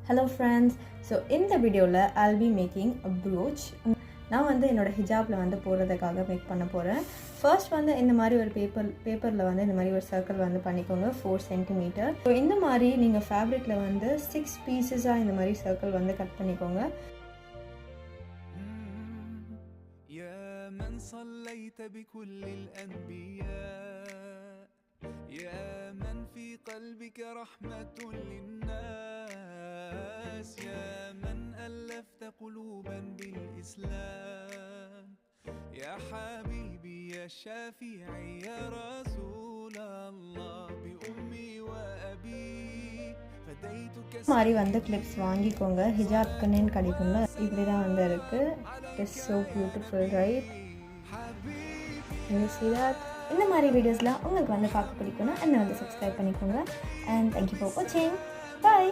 Hello friends, so in the video I'll be making a brooch. நான் வந்து என்னோட ஹிஜாப்ல வந்து போடுறதுக்காக மேக் பண்ண போறேன். ஃபர்ஸ்ட் வந்து இந்த மாதிரி ஒரு பேப்பர்ல வந்து இந்த மாதிரி ஒரு சர்க்கிள் வந்து பண்ணிக்கோங்க 4 cm. ஸோ இந்த மாதிரி நீங்க ஃபேப்ரிக்ல வந்து 6 பீசஸா இந்த மாதிரி சர்க்கிள் வந்து கட் பண்ணிக்கோங்க. يا من صليت بكل الأنبياء يا من في قلبك رحمة للناس يا من ألفت قلوبا بالإسلام يا حبيبي يا شافعي يا رسول الله بأمي وأبي فديتك மாதிரி வந்து கிளிப்ஸ் வாங்கிக்கோங்க. ஹிஜாப்க்குன்னு கிடைக்கும்ல, இப்படி தான் வந்து இருக்கு. It's so beautiful, right? You see that? இந்த மாதிரி வீடியோஸ்லாம் உங்களுக்கு வந்து பார்க்க பிடிக்கும்னா என்ன வந்து சப்ஸ்கிரைப் பண்ணிக்கோங்க. And thank you for watching. Bye.